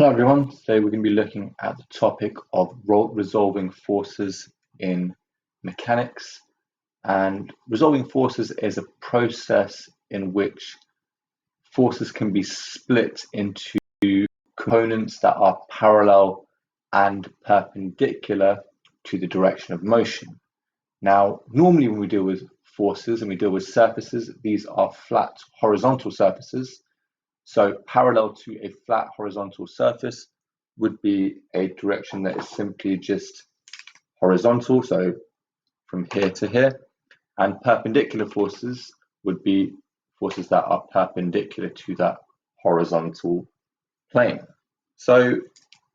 Hello everyone, today we're going to be looking at the topic of resolving forces in mechanics. And resolving forces is a process in which forces can be split into components that are parallel and perpendicular to the direction of motion. Now, normally when we deal with forces and we deal with surfaces, these are flat horizontal surfaces. So parallel to a flat horizontal surface would be a direction that is simply just horizontal, so from here to here, and perpendicular forces would be forces that are perpendicular to that horizontal plane. So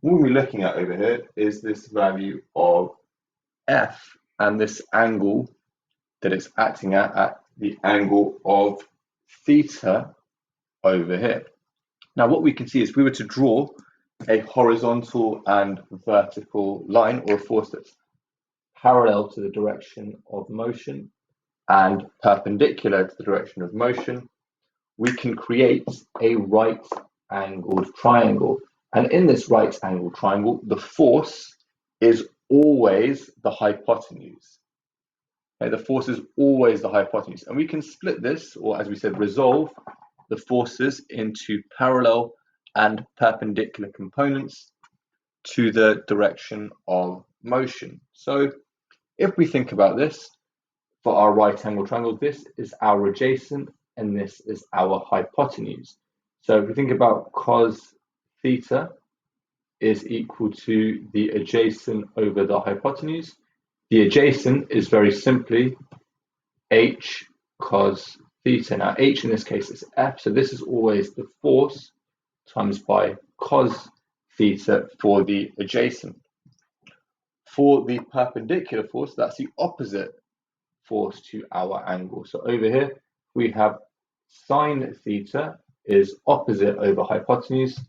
what we're looking at over here is this value of F and this angle that it's acting at the angle of theta over here. Now what we can see is if we were to draw a horizontal and vertical line, or a force that's parallel to the direction of motion and perpendicular to the direction of motion, we can create a right angled triangle. And in this right angled triangle, the force is always the hypotenuse. Okay, the force is always the hypotenuse. And we can split this, or as we said, resolve the forces into parallel and perpendicular components to the direction of motion. So if we think about this, for our right angle triangle, this is our adjacent and this is our hypotenuse. So if we think about cos theta is equal to the adjacent over the hypotenuse, the adjacent is very simply h cos theta. Now h in this case is F, so this is always the force times by cos theta for the adjacent. For the perpendicular force, that's the opposite force to our angle. So over here we have sine theta is opposite over hypotenuse.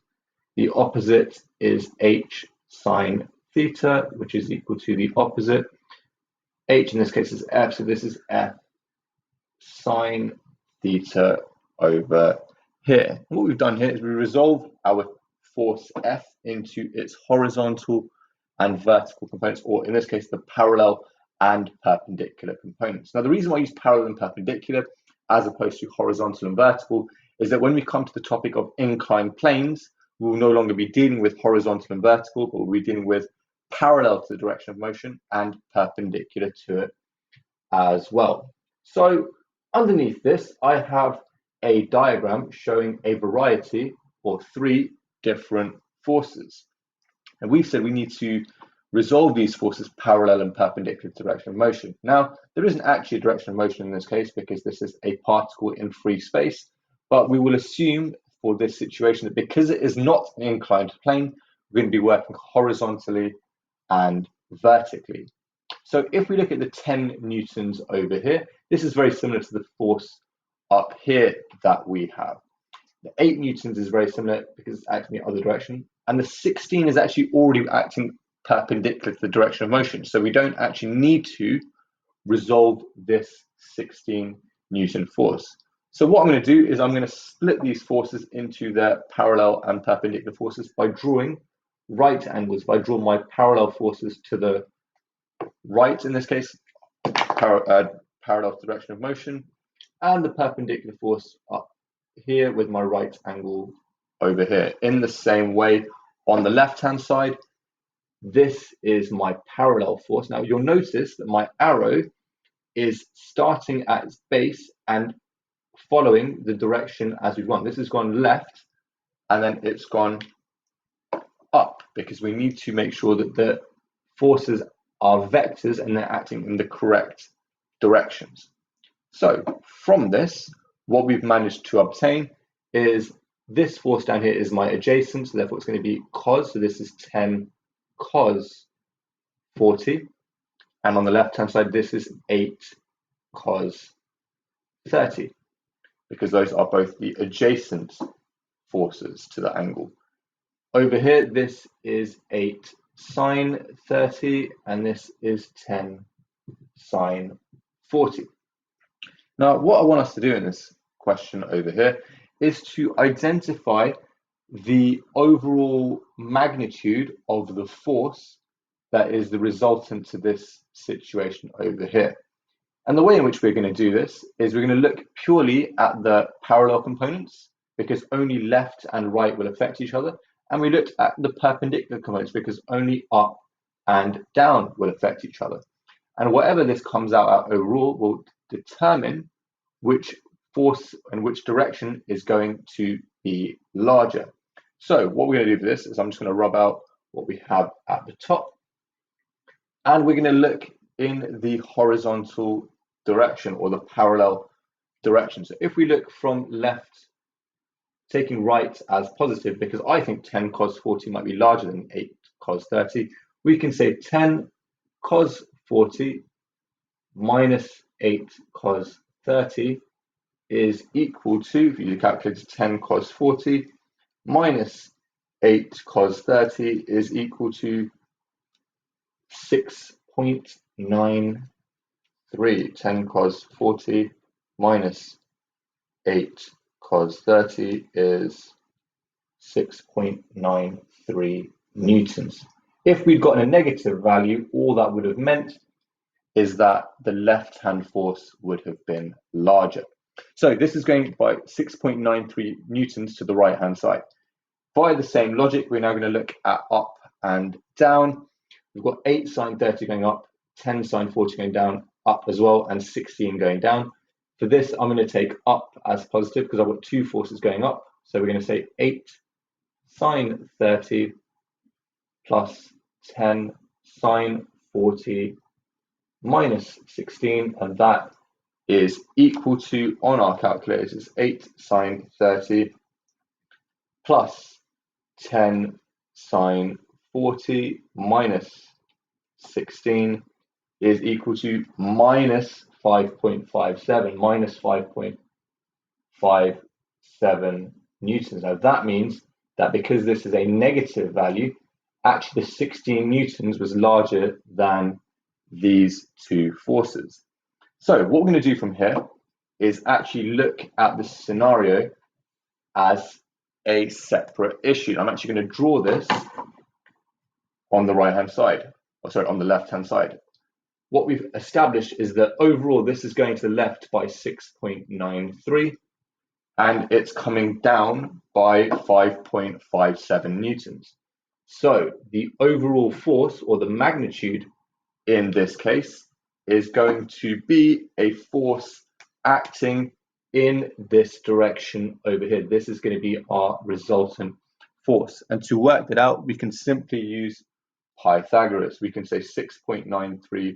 The opposite is h sine theta, which is equal to the opposite. H in this case is F, so this is F sine theta over here. And what we've done here is we resolve our force F into its horizontal and vertical components, or in this case, the parallel and perpendicular components. Now, the reason why I use parallel and perpendicular as opposed to horizontal and vertical is that when we come to the topic of inclined planes, we will no longer be dealing with horizontal and vertical, but we'll be dealing with parallel to the direction of motion and perpendicular to it as well. So underneath this, I have a diagram showing a variety or three different forces. And we've said we need to resolve these forces parallel and perpendicular to the direction of motion. Now, there isn't actually a direction of motion in this case because this is a particle in free space, but we will assume for this situation that because it is not an inclined plane, we're going to be working horizontally and vertically. So if we look at the 10 newtons over here, this is very similar to the force up here that we have. The 8 newtons is very similar because it's acting in the other direction. And the 16 is actually already acting perpendicular to the direction of motion. So we don't actually need to resolve this 16 Newton force. So what I'm going to do is I'm going to split these forces into their parallel and perpendicular forces by drawing right angles. If I draw my parallel forces to the right, in this case, parallel to the direction of motion, and the perpendicular force up here with my right angle over here. In the same way, on the left-hand side, this is my parallel force. Now, you'll notice that my arrow is starting at its base and following the direction as we've gone. This has gone left, and then it's gone up, because we need to make sure that the forces are vectors and they're acting in the correct directions. So from this, what we've managed to obtain is this force down here is my adjacent, so therefore it's going to be cos, so this is 10 cos 40, and on the left hand side this is 8 cos 30, because those are both the adjacent forces to the angle. Over here this is 8 sine 30 and this is 10 sine 40. Now what I want us to do in this question over here is to identify the overall magnitude of the force that is the resultant to this situation over here. And the way in which we're going to do this is we're going to look purely at the parallel components, because only left and right will affect each other. And we looked at the perpendicular components because only up and down will affect each other. And whatever this comes out at overall will determine which force and which direction is going to be larger. So what we're going to do for this is I'm just going to rub out what we have at the top. And we're going to look in the horizontal direction, or the parallel direction. So if we look from left, taking right as positive, because I think 10 cos 40 might be larger than 8 cos 30, we can say 10 cos 40 minus 8 cos 30 is equal to, if you calculate 10 cos 40 minus 8 cos 30 is equal to 6.93. 10 cos 40 minus 8 cos 30 is 6.93 newtons. If we'd gotten a negative value, all that would have meant is that the left-hand force would have been larger. So this is going by 6.93 newtons to the right-hand side. By the same logic, we're now going to look at up and down. We've got 8 sine 30 going up, 10 sine 40 going down, up as well, and 16 going down. For this, I'm going to take up as positive because I've got two forces going up. So we're going to say 8 sine 30 plus 10 sine 40 minus 16, and that is equal to, on our calculators, 8 sine 30 plus 10 sine 40 minus 16 is equal to minus 5.57, minus 5.57 newtons. Now that means that because this is a negative value, actually the 16 newtons was larger than these two forces. So what we're going to do from here is actually look at the scenario as a separate issue. I'm actually going to draw this on the right-hand side, or sorry, on the left-hand side. What we've established is that overall this is going to the left by 6.93 and it's coming down by 5.57 newtons. So the overall force, or the magnitude in this case, is going to be a force acting in this direction over here. This is going to be our resultant force. And to work that out, we can simply use Pythagoras. We can say 6.93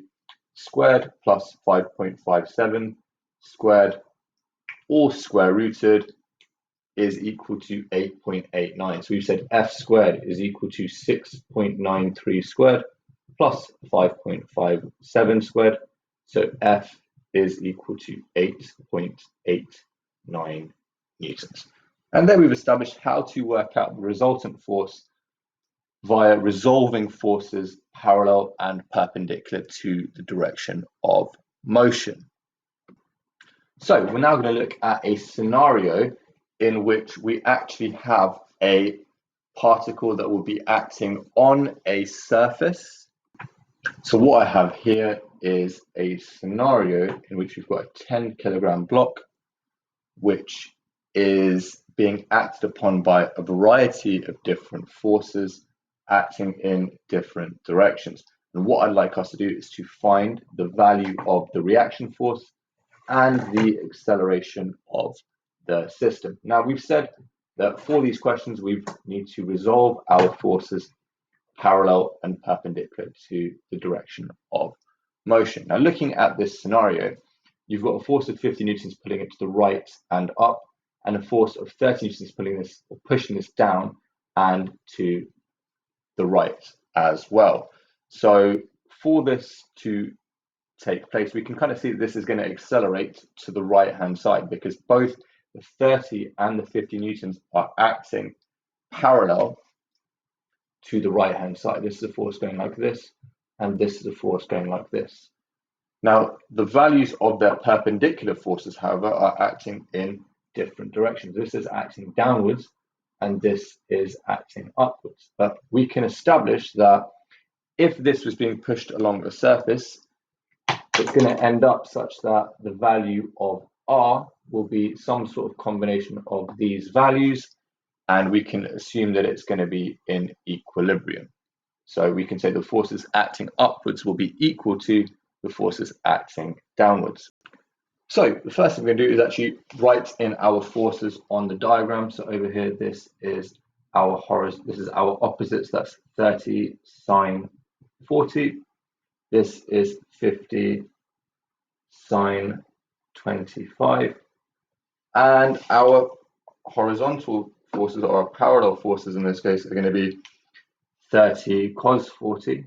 squared plus 5.57 squared, all square rooted, is equal to 8.89. So we've said F squared is equal to 6.93 squared plus 5.57 squared. So F is equal to 8.89 newtons. And then we've established how to work out the resultant force via resolving forces parallel and perpendicular to the direction of motion. So we're now going to look at a scenario in which we actually have a particle that will be acting on a surface. So what I have here is a scenario in which we've got a 10 kilogram block, which is being acted upon by a variety of different forces acting in different directions. And what I'd like us to do is to find the value of the reaction force and the acceleration of the system. Now, we've said that for these questions, we need to resolve our forces parallel and perpendicular to the direction of motion. Now, looking at this scenario, you've got a force of 50 newtons pulling it to the right and up, and a force of 30 newtons pulling this, or pushing this down and to the right as well. So for this to take place, we can kind of see that this is going to accelerate to the right hand side, because both the 30 and the 50 newtons are acting parallel to the right hand side. This is a force going like this, and this is a force going like this. Now, the values of their perpendicular forces, however, are acting in different directions. This is acting downwards, and this is acting upwards. But we can establish that if this was being pushed along the surface, it's going to end up such that the value of R will be some sort of combination of these values, and we can assume that it's going to be in equilibrium. So we can say the forces acting upwards will be equal to the forces acting downwards. So the first thing we're going to do is actually write in our forces on the diagram. So over here, this is our opposites. That's 30 sine 40. This is 50 sine 25. And our horizontal forces, or our parallel forces in this case, are going to be 30 cos 40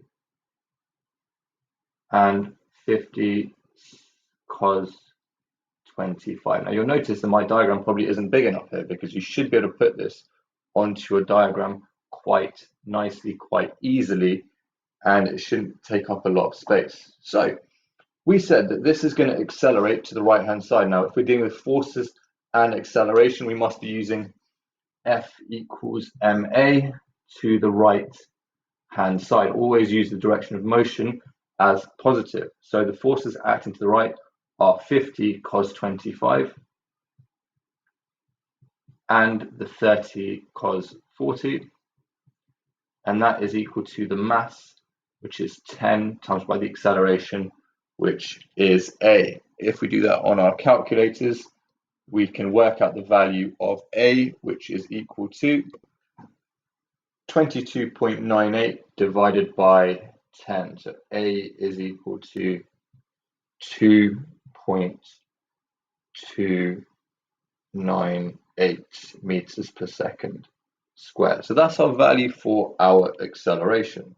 and 50 cos 25. Now you'll notice that my diagram probably isn't big enough here, because you should be able to put this onto your diagram quite nicely, quite easily, and it shouldn't take up a lot of space. So we said that this is going to accelerate to the right hand side. Now if we're dealing with forces and acceleration, we must be using F equals ma to the right hand side. Always use the direction of motion as positive. So the forces acting to the right are 50 cos 25 and the 30 cos 40, and that is equal to the mass, which is 10 times by the acceleration, which is a. If we do that on our calculators, we can work out the value of a, which is equal to 22.98 divided by 10. So a is equal to 2.298 meters per second squared. So that's our value for our acceleration.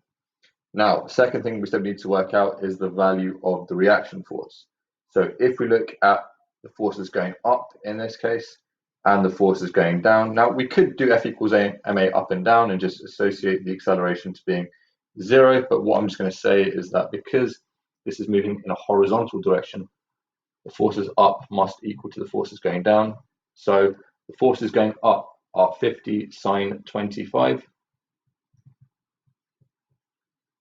Now, the second thing we said we need to work out is the value of the reaction force. So if we look at the forces going up in this case and the forces going down, now we could do F equals ma up and down and just associate the acceleration to being 0, but what I'm just going to say is that because this is moving in a horizontal direction, the forces up must equal to the forces going down. So the forces going up are 50 sine 25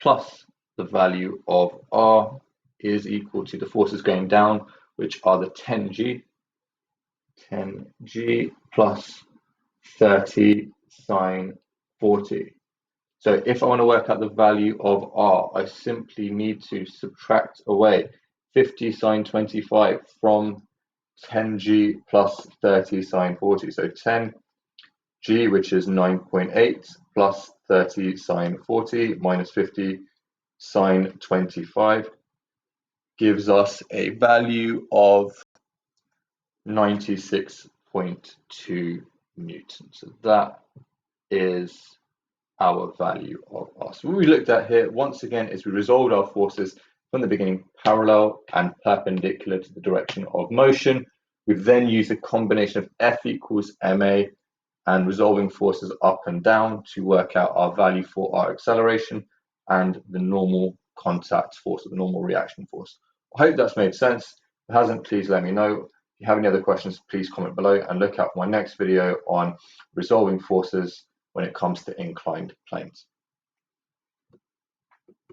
plus the value of R is equal to the forces going down, which are the 10g plus 30 sine 40. So if I want to work out the value of R, I simply need to subtract away 50 sine 25 from 10g plus 30 sine 40. So 10g, which is 9.8, plus 30 sine 40 minus 50 sine 25 gives us a value of 96.2 newtons. So that is our value of R. So what we looked at here once again is we resolved our forces from the beginning parallel and perpendicular to the direction of motion. We've then used a combination of F equals ma and resolving forces up and down to work out our value for our acceleration and the normal contact force, or the normal reaction force. I hope that's made sense. If it hasn't, please let me know. If you have any other questions, please comment below, and look out for my next video on resolving forces when it comes to inclined planes.